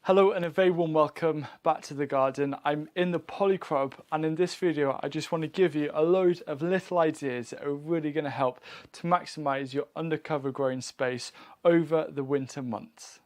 Hello and a very warm welcome back to the garden. I'm in the polycrop, and in this video I just want to give you a load of little ideas that are really going to help to maximise your undercover growing space over the winter months.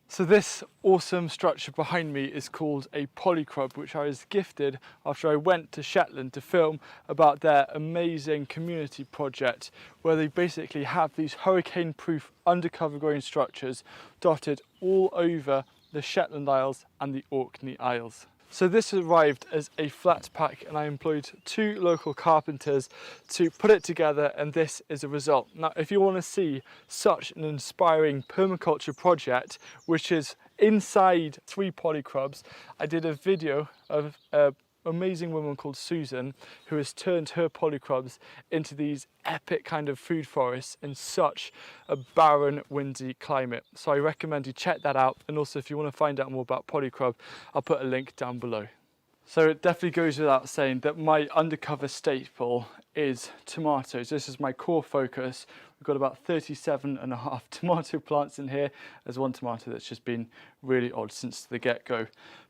So this awesome structure behind me is called a polycrop, which I was gifted after I went to Shetland to film about their amazing community project, where they basically have these hurricane-proof undercover growing structures dotted all over the Shetland Isles and the Orkney Isles. So this arrived as a flat pack, and I employed 2 local carpenters to put it together, and this is a result. Now, if you want to see such an inspiring permaculture project, which is inside 3 polycrops, I did a video of an amazing woman called Susan, who has turned her polycrops into these epic kind of food forests in such a barren, windy climate. So I recommend you check that out, and also if you want to find out more about polycrop, I'll put a link down below. So it definitely goes without saying that my undercover staple is tomatoes. This is my core focus. We've got about 37.5 tomato plants in here. There's one tomato that's just been really odd since the get-go.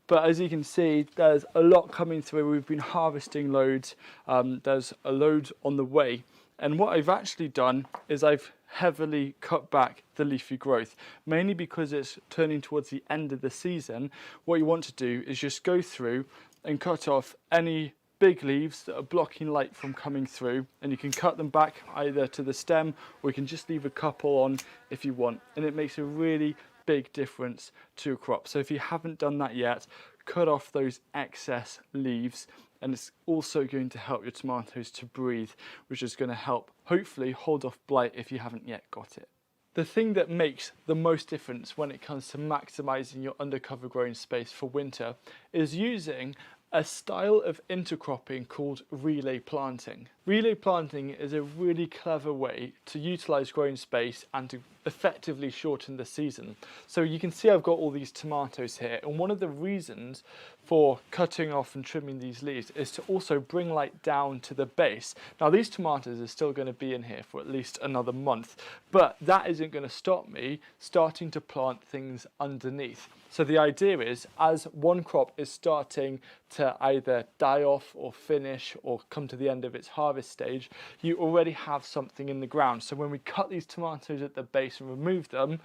But as you can see, there's a lot coming through. We've been harvesting loads. There's a load on the way. And what I've actually done is I've heavily cut back the leafy growth, mainly because it's turning towards the end of the season. What you want to do is just go through and cut off any big leaves that are blocking light from coming through, and you can cut them back either to the stem, or you can just leave a couple on if you want, and it makes a really big difference to your crop. So if you haven't done that yet, cut off those excess leaves, and it's also going to help your tomatoes to breathe, which is going to help hopefully hold off blight if you haven't yet got it. The thing that makes the most difference when it comes to maximising your undercover growing space for winter is using a style of intercropping called relay planting. Relay planting is a really clever way to utilise growing space and to effectively shorten the season. So you can see I've got all these tomatoes here, and one of the reasons for cutting off and trimming these leaves is to also bring light down to the base. Now these tomatoes are still going to be in here for at least another month, but that isn't going to stop me starting to plant things underneath. So the idea is, as one crop is starting to either die off or finish or come to the end of its harvest stage, you already have something in the ground. So when we cut these tomatoes at the base and remove them,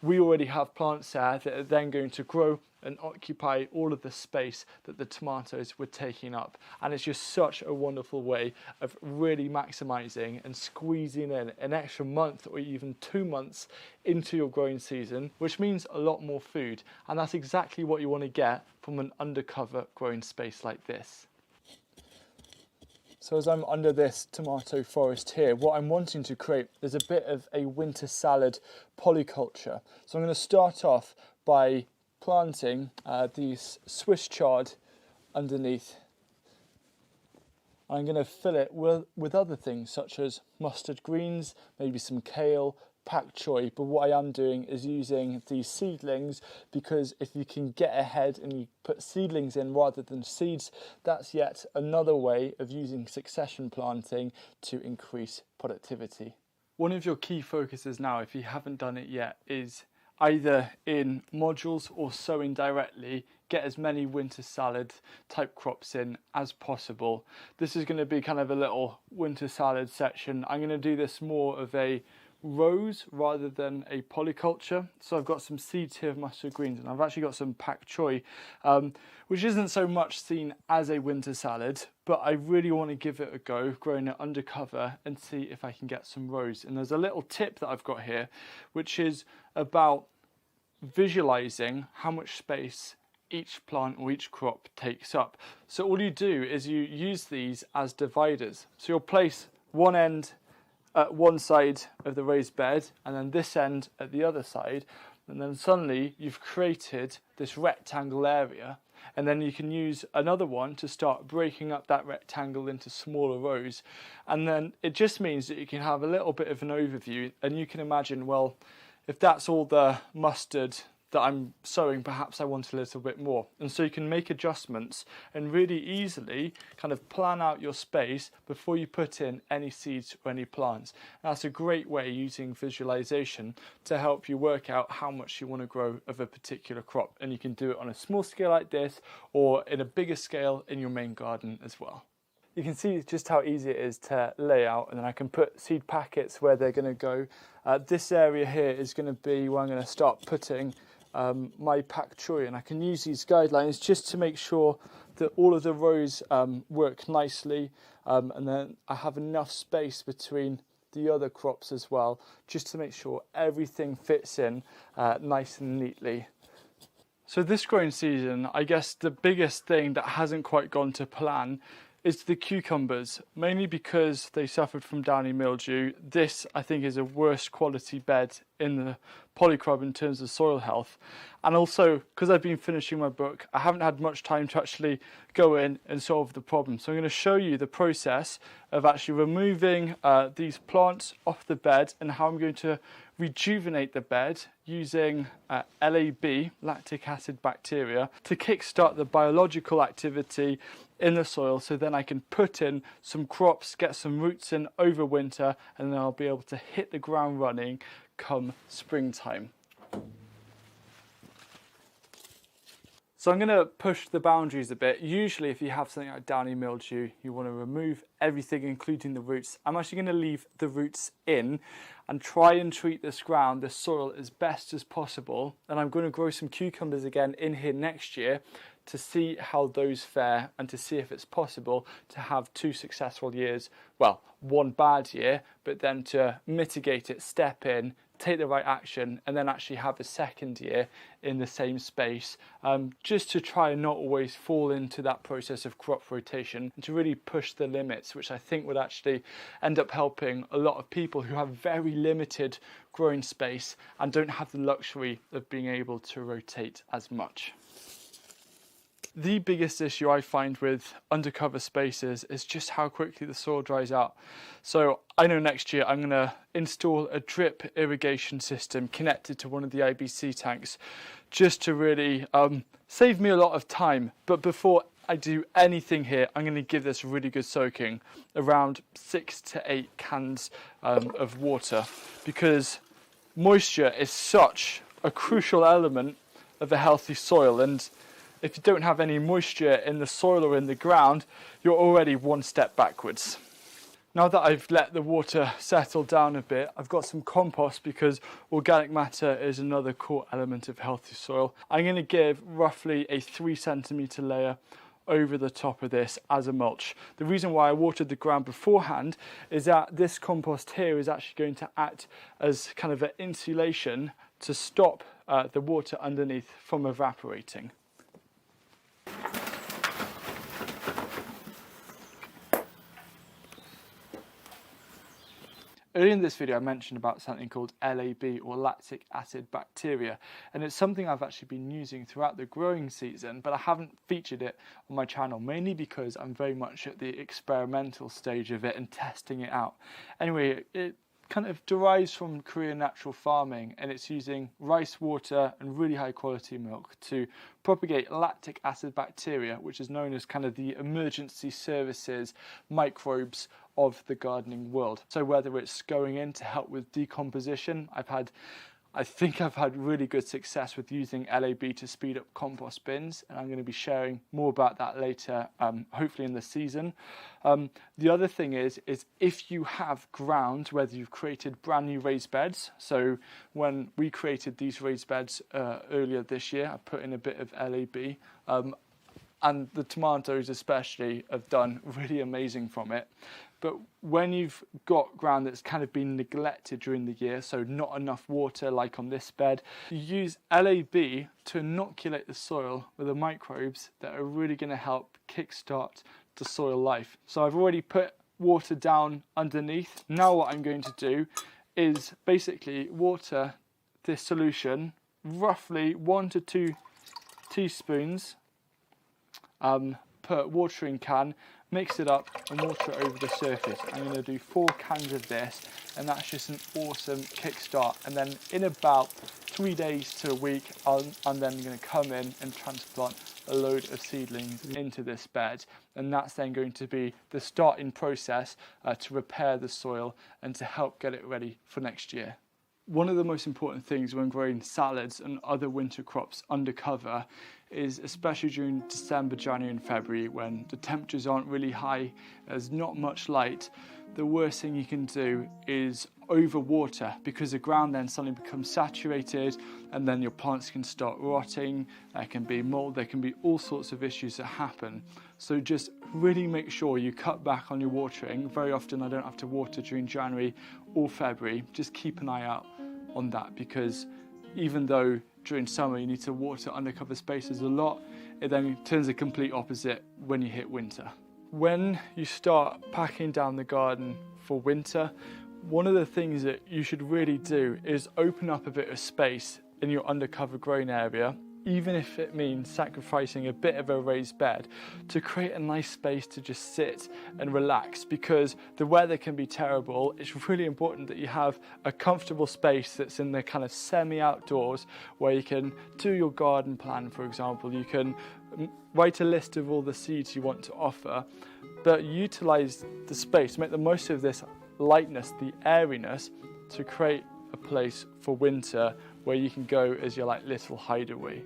we already have plants there that are then going to grow and occupy all of the space that the tomatoes were taking up. And it's just such a wonderful way of really maximising and squeezing in an extra month or even 2 months into your growing season, which means a lot more food. And that's exactly what you want to get from an undercover growing space like this. So as I'm under this tomato forest here, what I'm wanting to create is a bit of a winter salad polyculture. So I'm going to start off by planting these Swiss chard underneath. I'm going to fill it with other things such as mustard greens, maybe some kale, pak choi, but what I am doing is using these seedlings, because if you can get ahead and you put seedlings in rather than seeds, that's yet another way of using succession planting to increase productivity. One of your key focuses now, if you haven't done it yet, is either in modules or sowing directly, get as many winter salad type crops in as possible. This is going to be kind of a little winter salad section. I'm going to do this more of a rows rather than a polyculture. So I've got some seeds here of mustard greens, and I've actually got some pak choi, which isn't so much seen as a winter salad, but I really want to give it a go, growing it undercover, and see if I can get some rows. And there's a little tip that I've got here, which is about visualizing how much space each plant or each crop takes up. So all you do is you use these as dividers. So you'll place one end at one side of the raised bed, and then this end at the other side, and then suddenly you've created this rectangle area, and then you can use another one to start breaking up that rectangle into smaller rows. And then it just means that you can have a little bit of an overview, and you can imagine, well, if that's all the mustard that I'm sowing, perhaps I want a little bit more. And so you can make adjustments and really easily kind of plan out your space before you put in any seeds or any plants. And that's a great way using visualization to help you work out how much you want to grow of a particular crop. And you can do it on a small scale like this, or in a bigger scale in your main garden as well. You can see just how easy it is to lay out, and then I can put seed packets where they're going to go. This area here is going to be where I'm going to start putting my pak choy, and I can use these guidelines just to make sure that all of the rows work nicely, and then I have enough space between the other crops as well, just to make sure everything fits in nice and neatly. So this growing season, I guess the biggest thing that hasn't quite gone to plan is the cucumbers, mainly because they suffered from downy mildew. This, I think, is a worse quality bed in the polycrop in terms of soil health. And also, because I've been finishing my book, I haven't had much time to actually go in and solve the problem. So I'm going to show you the process of actually removing these plants off the bed and how I'm going to rejuvenate the bed using LAB, lactic acid bacteria, to kickstart the biological activity in the soil, so then I can put in some crops, get some roots in over winter, and then I'll be able to hit the ground running come springtime. So I'm going to push the boundaries a bit. Usually if you have something like downy mildew, you want to remove everything including the roots. I'm actually going to leave the roots in and try and treat this ground, this soil, as best as possible. And I'm going to grow some cucumbers again in here next year to see how those fare and to see if it's possible to have 2 successful years. Well, 1 bad year, but then to mitigate it, step in, take the right action, and then actually have a second year in the same space, just to try and not always fall into that process of crop rotation and to really push the limits, which I think would actually end up helping a lot of people who have very limited growing space and don't have the luxury of being able to rotate as much. The biggest issue I find with undercover spaces is just how quickly the soil dries out. So I know next year I'm going to install a drip irrigation system connected to one of the IBC tanks, just to really save me a lot of time. But before I do anything here, I'm going to give this a really good soaking, around 6 to 8 cans of water, because moisture is such a crucial element of a healthy soil. And if you don't have any moisture in the soil or in the ground, you're already 1 step backwards. Now that I've let the water settle down a bit, I've got some compost, because organic matter is another core element of healthy soil. I'm going to give roughly a 3 centimetre layer over the top of this as a mulch. The reason why I watered the ground beforehand is that this compost here is actually going to act as kind of an insulation to stop the water underneath from evaporating. Earlier in this video I mentioned about something called LAB, or lactic acid bacteria, and it's something I've actually been using throughout the growing season, but I haven't featured it on my channel, mainly because I'm very much at the experimental stage of it and testing it out. Anyway, it kind of derives from Korean natural farming, and it's using rice water and really high quality milk to propagate lactic acid bacteria, which is known as kind of the emergency services microbes of the gardening world. So whether it's going in to help with decomposition, I think I've had really good success with using LAB to speed up compost bins, and I'm going to be sharing more about that later, hopefully in the season. The other thing is if you have ground, whether you've created brand new raised beds, so when we created these raised beds earlier this year, I put in a bit of LAB, and the tomatoes especially have done really amazing from it. But when you've got ground that's kind of been neglected during the year, so not enough water like on this bed, you use LAB to inoculate the soil with the microbes that are really going to help kickstart the soil life. So I've already put water down underneath. Now what I'm going to do is basically water this solution, roughly 1 to 2 teaspoons per watering can, mix it up and water it over the surface. I'm going to do 4 cans of this, and that's just an awesome kickstart. And then in about 3 days to a week, I'm then going to come in and transplant a load of seedlings into this bed, and that's then going to be the starting process to repair the soil and to help get it ready for next year. One of the most important things when growing salads and other winter crops undercover is, especially during December, January and February, when the temperatures aren't really high, there's not much light, the worst thing you can do is overwater, because the ground then suddenly becomes saturated and then your plants can start rotting, there can be mold, there can be all sorts of issues that happen. So just really make sure you cut back on your watering. Very often I don't have to water during January or February. Just keep an eye out on that, because even though during summer you need to water undercover spaces a lot, it then turns the complete opposite when you hit winter. When you start packing down the garden for winter, one of the things that you should really do is open up a bit of space in your undercover growing area, even if it means sacrificing a bit of a raised bed, to create a nice space to just sit and relax. Because the weather can be terrible, it's really important that you have a comfortable space that's in the kind of semi-outdoors, where you can do your garden plan, for example. You can write a list of all the seeds you want to offer, but utilize the space, make the most of this lightness, the airiness, to create a place for winter where you can go as your like little hideaway.